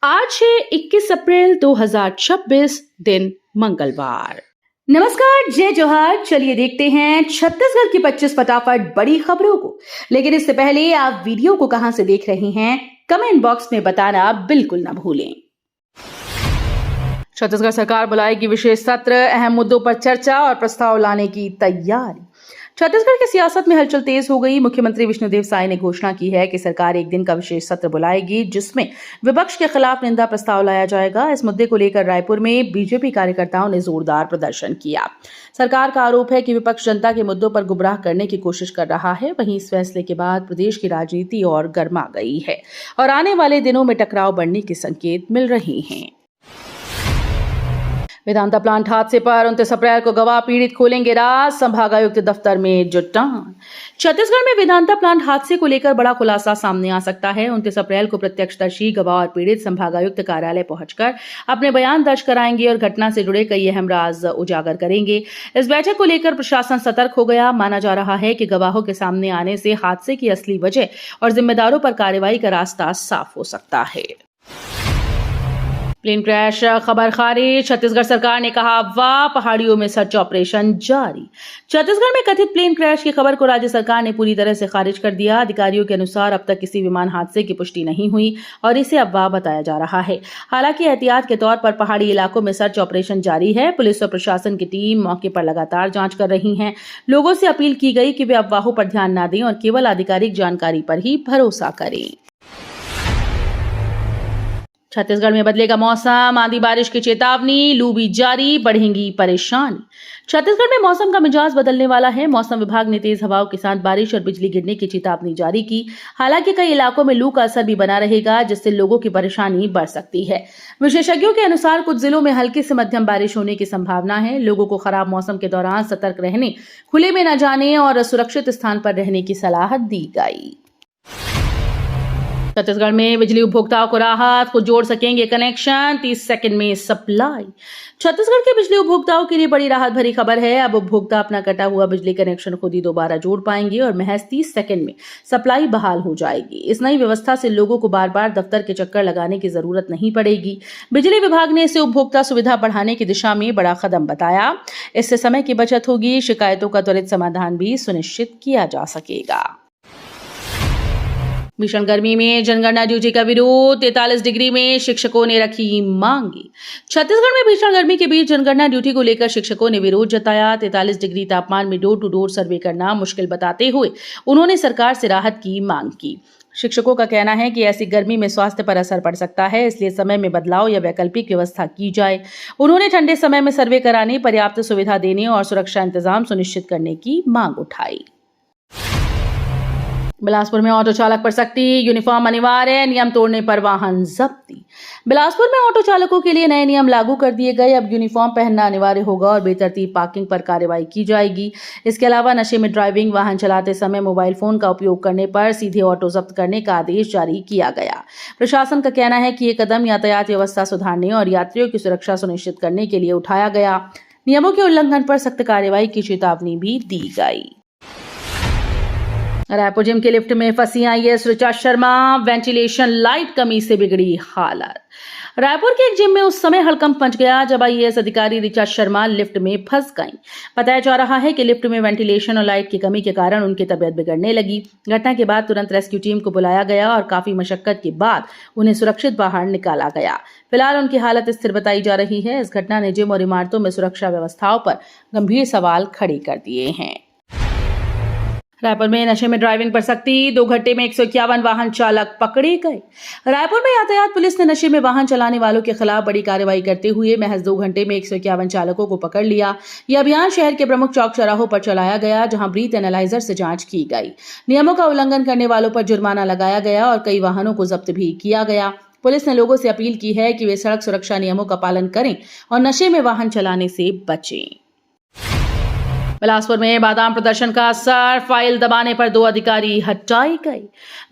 आज है 21 अप्रैल 2026 दिन मंगलवार। नमस्कार, जय जोहार। चलिए देखते हैं छत्तीसगढ़ की 25 फटाफट बड़ी खबरों को। लेकिन इससे पहले आप वीडियो को कहां से देख रहे हैं, कमेंट बॉक्स में बताना बिल्कुल ना भूलें। छत्तीसगढ़ सरकार बुलाएगी विशेष सत्र, अहम मुद्दों पर चर्चा और प्रस्ताव लाने की तैयारी। छत्तीसगढ़ की सियासत में हलचल तेज हो गई। मुख्यमंत्री विष्णुदेव साय ने घोषणा की है कि सरकार एक दिन का विशेष सत्र बुलाएगी, जिसमें विपक्ष के खिलाफ निंदा प्रस्ताव लाया जाएगा। इस मुद्दे को लेकर रायपुर में बीजेपी कार्यकर्ताओं ने जोरदार प्रदर्शन किया। सरकार का आरोप है कि विपक्ष जनता के मुद्दों पर गुमराह करने की कोशिश कर रहा है। वहीं इस फैसले के बाद प्रदेश की राजनीति और गर्मा गई है और आने वाले दिनों में टकराव बढ़ने के संकेत मिल रहे हैं। वेदांता प्लांट हादसे पर 29 अप्रैल को गवाह पीड़ित खोलेंगे राज, संभागायुक्त दफ्तर में जुटान। छत्तीसगढ़ में वेदांता प्लांट हादसे को लेकर बड़ा खुलासा सामने आ सकता है। 29 अप्रैल को प्रत्यक्षदर्शी, गवाह और पीड़ित संभागायुक्त कार्यालय पहुंचकर अपने बयान दर्ज कराएंगे और घटना से जुड़े कई अहम राज उजागर करेंगे। इस बैठक को लेकर प्रशासन सतर्क हो गया। माना जा रहा है कि गवाहों के सामने आने से हादसे की असली वजह और जिम्मेदारों पर कार्रवाई का रास्ता साफ हो सकता है। प्लेन क्रैश खबर खारिज। छत्तीसगढ़ सरकार ने कहा वाह, पहाड़ियों में सर्च ऑपरेशन जारी। छत्तीसगढ़ में कथित प्लेन क्रैश की खबर को राज्य सरकार ने पूरी तरह से खारिज कर दिया। अधिकारियों के अनुसार अब तक किसी विमान हादसे की पुष्टि नहीं हुई और इसे अफवाह बताया जा रहा है। हालांकि एहतियात के तौर पर पहाड़ी इलाकों में सर्च ऑपरेशन जारी है। पुलिस और प्रशासन की टीम मौके पर लगातार जांच कर रही है। लोगों से अपील की गई कि वे अफवाहों पर ध्यान न दें और केवल आधिकारिक जानकारी पर ही भरोसा करें। छत्तीसगढ़ में बदलेगा मौसम, आंधी बारिश की चेतावनी, लू भी जारी, बढ़ेंगी परेशानी। छत्तीसगढ़ में मौसम का मिजाज बदलने वाला है। मौसम विभाग ने तेज हवाओं के साथ बारिश और बिजली गिरने की चेतावनी जारी की। हालांकि कई इलाकों में लू का असर भी बना रहेगा, जिससे लोगों की परेशानी बढ़ सकती है। विशेषज्ञों के अनुसार कुछ जिलों में हल्की से मध्यम बारिश होने की संभावना है। लोगों को खराब मौसम के दौरान सतर्क रहने, खुले में न जाने और सुरक्षित स्थान पर रहने की सलाह दी गई। छत्तीसगढ़ में बिजली उपभोक्ताओं को राहत, खुद जोड़ सकेंगे कनेक्शन, 30 सेकंड में सप्लाई। छत्तीसगढ़ के बिजली उपभोक्ताओं के लिए बड़ी राहत भरी खबर है। अब उपभोक्ता अपना कटा हुआ बिजली कनेक्शन खुद ही दोबारा जोड़ पाएंगे और महज 30 सेकंड में सप्लाई बहाल हो जाएगी। इस नई व्यवस्था से लोगों को बार बार दफ्तर के चक्कर लगाने की जरूरत नहीं पड़ेगी। बिजली विभाग ने इसे उपभोक्ता सुविधा बढ़ाने की दिशा में बड़ा कदम बताया। इससे समय की बचत होगी, शिकायतों का त्वरित समाधान भी सुनिश्चित किया जा सकेगा। भीषण गर्मी में जनगणना ड्यूटी का विरोध, 43 डिग्री में शिक्षकों ने रखी मांगी। छत्तीसगढ़ में भीषण गर्मी के बीच जनगणना ड्यूटी को लेकर शिक्षकों ने विरोध जताया। 43 डिग्री तापमान में डोर टू डोर सर्वे करना मुश्किल बताते हुए उन्होंने सरकार से राहत की मांग की। शिक्षकों का कहना है कि ऐसी गर्मी में स्वास्थ्य पर असर पड़ सकता है, इसलिए समय में बदलाव या वैकल्पिक व्यवस्था की जाए। उन्होंने ठंडे समय में सर्वे कराने, पर्याप्त सुविधा देने और सुरक्षा इंतजाम सुनिश्चित करने की मांग उठाई। बिलासपुर में ऑटो चालक पर सख्ती, यूनिफॉर्म अनिवार्य, नियम तोड़ने पर वाहन जब्ती। बिलासपुर में ऑटो चालकों के लिए नए नियम लागू कर दिए गए। अब यूनिफॉर्म पहनना अनिवार्य होगा और बेतरतीब पार्किंग पर कार्रवाई की जाएगी। इसके अलावा नशे में ड्राइविंग, वाहन चलाते समय मोबाइल फोन का उपयोग करने पर सीधे ऑटो जब्त करने का आदेश जारी किया गया। प्रशासन का कहना है कि ये कदम यातायात व्यवस्था सुधारने और यात्रियों की सुरक्षा सुनिश्चित करने के लिए उठाया गया। नियमों के उल्लंघन पर सख्त कार्रवाई की चेतावनी भी दी गई। रायपुर जिम के लिफ्ट में फंसी IAS Richa Sharma, ventilation light कमी से बिगड़ी हालत। रायपुर के एक जिम में उस समय हड़कंप मच गया जब आईएएस अधिकारी ऋचा शर्मा लिफ्ट में फंस गईं। बताया जा रहा है कि लिफ्ट में वेंटिलेशन और लाइट की कमी के कारण उनकी तबीयत बिगड़ने लगी। घटना के बाद तुरंत रेस्क्यू टीम को बुलाया गया और काफी मशक्कत के बाद उन्हें सुरक्षित बाहर निकाला गया। फिलहाल उनकी हालत स्थिर बताई जा रही है। इस घटना ने जिम और इमारतों में सुरक्षा व्यवस्थाओं पर गंभीर सवाल खड़े कर दिए हैं। रायपुर में नशे में ड्राइविंग पर सख्ती, 2 घंटे में 151 वाहन चालक पकड़े गए। रायपुर में यातायात पुलिस ने नशे में वाहन चलाने वालों के खिलाफ बड़ी कार्रवाई करते हुए महज 2 घंटे में 151 चालकों को पकड़ लिया। यह अभियान शहर के प्रमुख चौक चौराहों पर चलाया गया, जहां ब्रीथ एनालाइजर से जांच की गई। नियमों का उल्लंघन करने वालों पर जुर्माना लगाया गया और कई वाहनों को जब्त भी किया गया। पुलिस ने लोगों से अपील की है कि वे सड़क सुरक्षा नियमों का पालन करें और नशे में वाहन चलाने से बचें। बिलासपुर में बादाम प्रदर्शन का असर, फाइल दबाने पर 2 अधिकारी हटाए गए।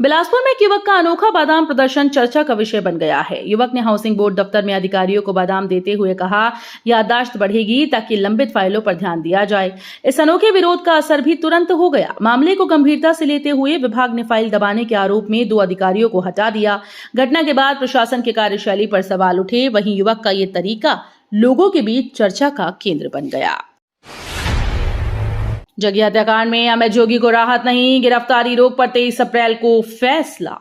बिलासपुर में एक युवक का अनोखा बादाम प्रदर्शन चर्चा का विषय बन गया है। युवक ने हाउसिंग बोर्ड दफ्तर में अधिकारियों को बादाम देते हुए कहा, याददाश्त बढ़ेगी ताकि लंबित फाइलों पर ध्यान दिया जाए। इस अनोखे विरोध का असर भी तुरंत हो गया। मामले को गंभीरता से लेते हुए विभाग ने फाइल दबाने के आरोप में 2 अधिकारियों को हटा दिया। घटना के बाद प्रशासन की कार्यशैली पर सवाल उठे। वहीं युवक का ये तरीका लोगों के बीच चर्चा का केंद्र बन गया। जग्गी हत्याकांड में अमित जोगी को राहत नहीं, गिरफ्तारी रोक पर 23 अप्रैल को फैसला।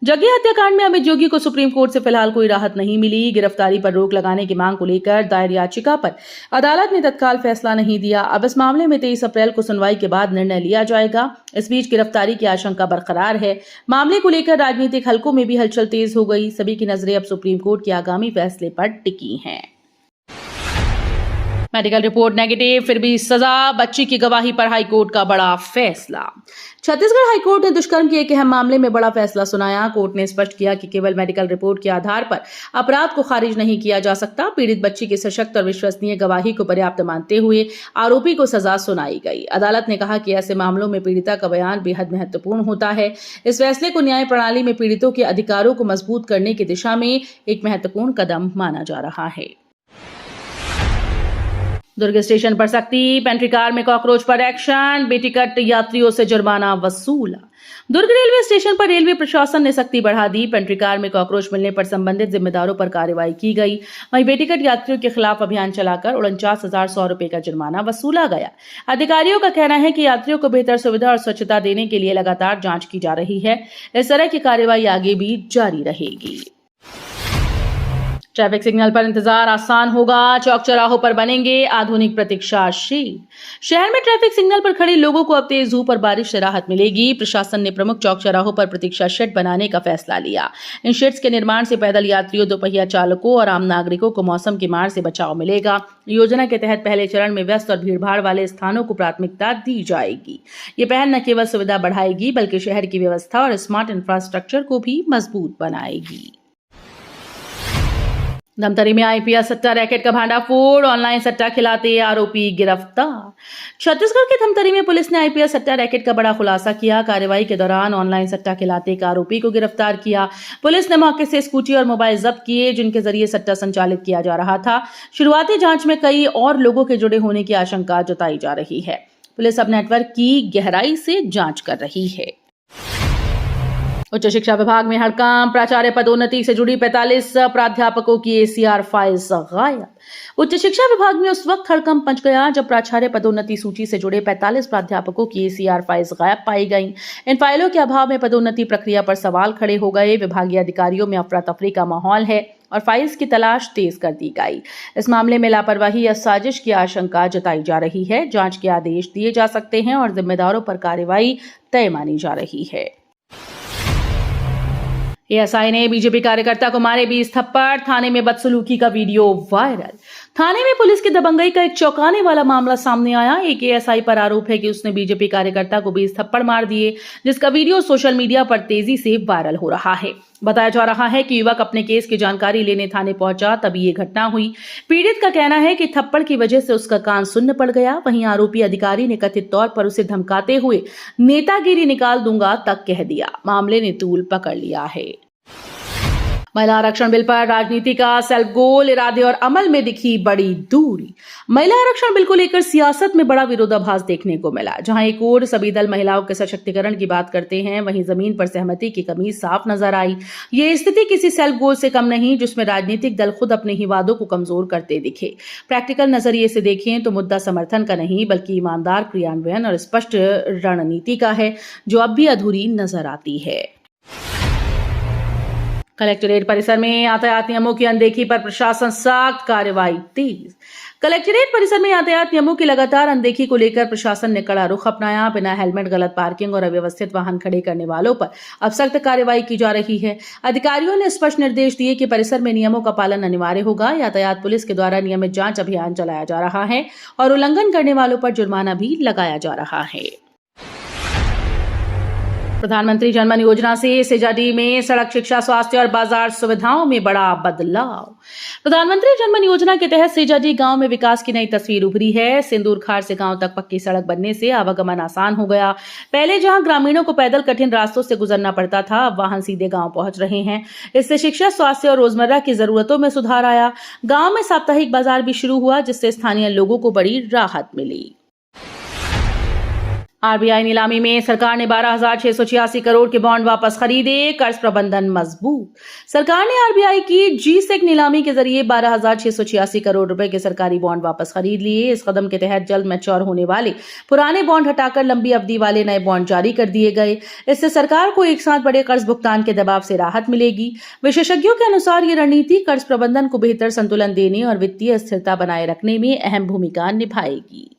जग्गी हत्याकांड में अमित जोगी को सुप्रीम कोर्ट से फिलहाल कोई राहत नहीं मिली। गिरफ्तारी पर रोक लगाने की मांग को लेकर दायर याचिका पर अदालत ने तत्काल फैसला नहीं दिया। अब इस मामले में 23 अप्रैल को सुनवाई के बाद निर्णय लिया जाएगा। इस बीच गिरफ्तारी की आशंका बरकरार है। मामले को लेकर राजनीतिक हलकों में भी हलचल तेज हो गई। सभी की नजरें अब सुप्रीम कोर्ट के आगामी फैसले पर टिकी हैं। मेडिकल रिपोर्ट नेगेटिव, फिर भी सजा, बच्ची की गवाही पर हाईकोर्ट का बड़ा फैसला। छत्तीसगढ़ हाईकोर्ट ने दुष्कर्म के एक अहम मामले में बड़ा फैसला सुनाया। कोर्ट ने स्पष्ट किया कि केवल मेडिकल रिपोर्ट के आधार पर अपराध को खारिज नहीं किया जा सकता। पीड़ित बच्ची की सशक्त और विश्वसनीय गवाही को पर्याप्त मानते हुए आरोपी को सजा सुनाई गई। अदालत ने कहा कि ऐसे मामलों में पीड़िता का बयान बेहद महत्वपूर्ण होता है। इस फैसले को न्याय प्रणाली में पीड़ितों के अधिकारों को मजबूत करने की दिशा में एक महत्वपूर्ण कदम माना जा रहा है। दुर्ग स्टेशन पर सख्ती, पेंट्री कार में कॉकरोच पर एक्शन, बेटिकट यात्रियों से जुर्माना वसूला। दुर्ग रेलवे स्टेशन पर रेलवे प्रशासन ने सख्ती बढ़ा दी। पेंट्री कार में कॉकरोच मिलने पर संबंधित जिम्मेदारों पर कार्रवाई की गई। वहीं बेटिकट यात्रियों के खिलाफ अभियान चलाकर 49,100 रुपए का जुर्माना वसूला गया। अधिकारियों का कहना है कि यात्रियों को बेहतर सुविधा और स्वच्छता देने के लिए लगातार जांच की जा रही है। इस तरह की कार्रवाई आगे भी जारी रहेगी। ट्रैफिक सिग्नल पर इंतजार आसान होगा, चौक चौराहों पर बनेंगे आधुनिक प्रतीक्षा शेड। शहर में ट्रैफिक सिग्नल पर खड़े लोगों को अब तेज धूप और बारिश से राहत मिलेगी। प्रशासन ने प्रमुख चौक चौराहों पर प्रतीक्षा शेड बनाने का फैसला लिया। इन शेड्स के निर्माण से पैदल यात्रियों, दोपहिया चालकों और आम नागरिकों को मौसम की मार से बचाव मिलेगा। योजना के तहत पहले चरण में व्यस्त और भीड़भाड़ वाले स्थानों को प्राथमिकता दी जाएगी। ये पहल न केवल सुविधा बढ़ाएगी बल्कि शहर की व्यवस्था और स्मार्ट इंफ्रास्ट्रक्चर को भी मजबूत बनाएगी। धमतरी में आईपीएल सट्टा रैकेट का भांडाफोड़, ऑनलाइन सट्टा खिलाते आरोपी गिरफ्तार। छत्तीसगढ़ के धमतरी में पुलिस ने आईपीएल सट्टा रैकेट का बड़ा खुलासा किया। कार्रवाई के दौरान ऑनलाइन सट्टा खिलाते एक आरोपी को गिरफ्तार किया। पुलिस ने मौके से स्कूटी और मोबाइल जब्त किए जिनके जरिए सट्टा संचालित किया जा रहा था। शुरुआती जांच में कई और लोगों के जुड़े होने की आशंका जताई जा रही है। पुलिस अब नेटवर्क की गहराई से जांच कर रही है। उच्च शिक्षा विभाग में हड़कंप, प्राचार्य पदोन्नति से जुड़ी 45 प्राध्यापकों की एसीआर फाइल्स गायब। उच्च शिक्षा विभाग में उस वक्त हड़कंप मच गया जब प्राचार्य पदोन्नति सूची से जुड़े 45 प्राध्यापकों की एसीआर फाइल्स गायब पाई गईं। इन फाइलों के अभाव में पदोन्नति प्रक्रिया पर सवाल खड़े हो गए। विभागीय अधिकारियों में अफरा तफरी का माहौल है और फाइल्स की तलाश तेज कर दी गई। इस मामले में लापरवाही या साजिश की आशंका जताई जा रही है। जांच के आदेश दिए जा सकते हैं और जिम्मेदारों पर कार्रवाई तय मानी जा रही है। एएसआई ने बीजेपी कार्यकर्ता को मारे 20 थप्पड़, थाने में बदसलूकी का वीडियो वायरल। थाने में पुलिस की दबंगई का एक चौंकाने वाला मामला सामने आया। एक एएसआई पर आरोप है कि उसने बीजेपी कार्यकर्ता को 20 थप्पड़ मार दिए, जिसका वीडियो सोशल मीडिया पर तेजी से वायरल हो रहा है। बताया जा रहा है कि युवक अपने केस की जानकारी लेने थाने पहुंचा, तभी ये घटना हुई। पीड़ित का कहना है कि थप्पड़ की वजह से उसका कान सुन्न पड़ गया। वहीं आरोपी अधिकारी ने कथित तौर पर उसे धमकाते हुए नेतागिरी निकाल दूंगा तक कह दिया। मामले ने तूल पकड़ लिया है। महिला आरक्षण बिल पर राजनीति का सेल्फ गोल, इरादे और अमल में दिखी बड़ी दूरी। महिला आरक्षण बिल को लेकर सियासत में बड़ा विरोधाभास देखने को मिला। जहां एक ओर सभी दल महिलाओं के सशक्तिकरण की बात करते हैं, वहीं जमीन पर सहमति की कमी साफ नजर आई। ये स्थिति किसी सेल्फ गोल से कम नहीं, जिसमें राजनीतिक दल खुद अपने ही वादों को कमजोर करते दिखे। प्रैक्टिकल नजरिए से देखें तो मुद्दा समर्थन का नहीं बल्कि ईमानदार क्रियान्वयन और स्पष्ट रणनीति का है, जो अब भी अधूरी नजर आती है। कलेक्टरेट परिसर में यातायात नियमों की अनदेखी पर प्रशासन सख्त, कार्रवाई तेज। कलेक्टरेट परिसर में यातायात नियमों की लगातार अनदेखी को लेकर प्रशासन ने कड़ा रुख अपनाया। बिना हेलमेट, गलत पार्किंग और अव्यवस्थित वाहन खड़े करने वालों पर अब सख्त कार्रवाई की जा रही है। अधिकारियों ने स्पष्ट निर्देश दिए कि परिसर में नियमों का पालन अनिवार्य होगा। यातायात पुलिस के द्वारा नियमित जांच अभियान चलाया जा रहा है और उल्लंघन करने वालों पर जुर्माना भी लगाया जा रहा है। प्रधानमंत्री जनमन योजना से सेजाडी में सड़क, शिक्षा, स्वास्थ्य और बाजार सुविधाओं में बड़ा बदलाव। प्रधानमंत्री जनमन योजना के तहत सेजाडी गांव में विकास की नई तस्वीर उभरी है। सिंदूर खाड़ से गांव तक पक्की सड़क बनने से आवागमन आसान हो गया। पहले जहां ग्रामीणों को पैदल कठिन रास्तों से गुजरना पड़ता था, अब वाहन सीधे गांव पहुंच रहे हैं। इससे शिक्षा, स्वास्थ्य और रोजमर्रा की जरूरतों में सुधार आया। गांव में साप्ताहिक बाजार भी शुरू हुआ, जिससे स्थानीय लोगों को बड़ी राहत मिली। आरबीआई नीलामी में सरकार ने 12,686 करोड़ के बॉन्ड वापस खरीदे, कर्ज प्रबंधन मजबूत। सरकार ने आरबीआई की जीसेक नीलामी के जरिए 12,686 करोड़ रुपए के सरकारी बॉन्ड वापस खरीद लिए। इस कदम के तहत जल्द मैच्योर होने वाले पुराने बॉन्ड हटाकर लंबी अवधि वाले नए बॉन्ड जारी कर दिए गए। इससे सरकार को एक साथ बड़े कर्ज भुगतान के दबाव से राहत मिलेगी। विशेषज्ञों के अनुसार ये रणनीति कर्ज प्रबंधन को बेहतर संतुलन देने और वित्तीय स्थिरता बनाए रखने में अहम भूमिका निभाएगी।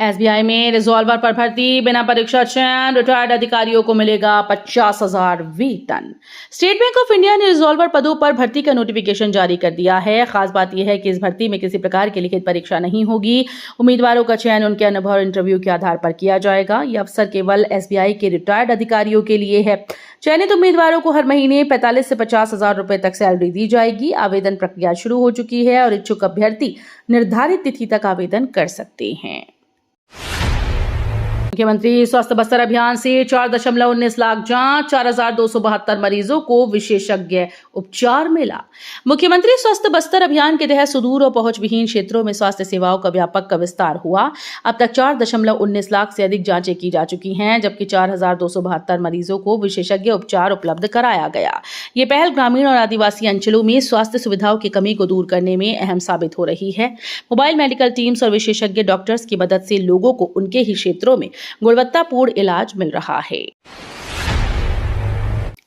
एसबीआई में रिजॉल्वर पर भर्ती, बिना परीक्षा चयन, रिटायर्ड अधिकारियों को मिलेगा 50,000 वेतन। स्टेट बैंक ऑफ इंडिया ने रिजॉल्वर पदों पर भर्ती का नोटिफिकेशन जारी कर दिया है। खास बात यह है कि इस भर्ती में किसी प्रकार की लिखित परीक्षा नहीं होगी। उम्मीदवारों का चयन उनके अनुभव और इंटरव्यू के आधार पर किया जाएगा। यह अवसर केवल एसबीआई के रिटायर्ड अधिकारियों के लिए है। चयनित उम्मीदवारों को हर महीने 45 से 50,000 रुपए तक सैलरी दी जाएगी। आवेदन प्रक्रिया शुरू हो चुकी है और इच्छुक अभ्यर्थी निर्धारित तिथि तक आवेदन कर सकते हैं। मुख्यमंत्री स्वास्थ्य बस्तर अभियान से 4.19 लाख जांच, 4,272 मरीजों को विशेषज्ञ उपचार मिला। मुख्यमंत्री स्वास्थ्य बस्तर अभियान के तहत सुदूर और पहुंच विहीन क्षेत्रों में स्वास्थ्य सेवाओं का व्यापक विस्तार हुआ। अब तक 4.19 लाख से अधिक जांचें की जा चुकी हैं, जबकि 4,272 मरीजों को विशेषज्ञ उपचार उपलब्ध कराया गया। ये पहल ग्रामीण और आदिवासी अंचलों में स्वास्थ्य सुविधाओं की कमी को दूर करने में अहम साबित हो रही है। मोबाइल मेडिकल टीम्स और विशेषज्ञ डॉक्टर्स की मदद से लोगों को उनके ही क्षेत्रों में गुणवत्तापूर्ण इलाज मिल रहा है।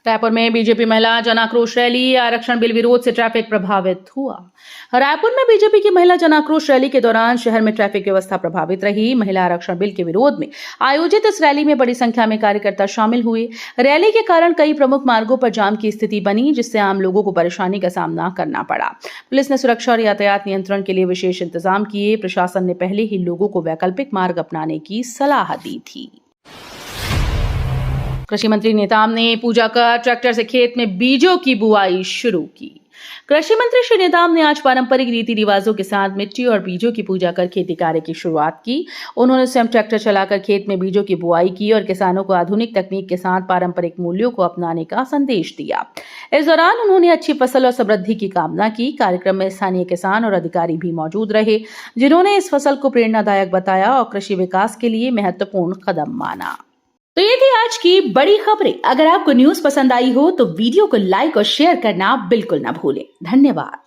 रायपुर में बीजेपी महिला जन आक्रोश रैली, आरक्षण बिल विरोध से ट्रैफिक प्रभावित हुआ। रायपुर में बीजेपी की महिला जन आक्रोश रैली के दौरान शहर में ट्रैफिक व्यवस्था प्रभावित रही। महिला आरक्षण बिल के विरोध में आयोजित इस रैली में बड़ी संख्या में कार्यकर्ता शामिल हुए। रैली के कारण कई प्रमुख मार्गों पर जाम की स्थिति बनी, जिससे आम लोगों को परेशानी का सामना करना पड़ा। पुलिस ने सुरक्षा और यातायात नियंत्रण के लिए विशेष इंतजाम किए। प्रशासन ने पहले ही लोगों को वैकल्पिक मार्ग अपनाने की सलाह दी थी। कृषि मंत्री नेताम ने पूजा कर ट्रैक्टर से खेत में बीजों की बुआई शुरू की। कृषि मंत्री श्री नेताम ने आज पारंपरिक रीति रिवाजों के साथ मिट्टी और बीजों की पूजा कर खेती कार्य की शुरुआत की। उन्होंने स्वयं ट्रैक्टर चलाकर खेत में बीजों की बुआई की और किसानों को आधुनिक तकनीक के साथ पारंपरिक मूल्यों को अपनाने का संदेश दिया। इस दौरान उन्होंने अच्छी फसल और समृद्धि की कामना की। कार्यक्रम में स्थानीय किसान और अधिकारी भी मौजूद रहे, जिन्होंने इस फसल को प्रेरणादायक बताया और कृषि विकास के लिए महत्वपूर्ण कदम माना। तो ये थी आज की बड़ी खबरें। अगर आपको न्यूज पसंद आई हो तो वीडियो को लाइक और शेयर करना बिल्कुल ना भूलें। धन्यवाद।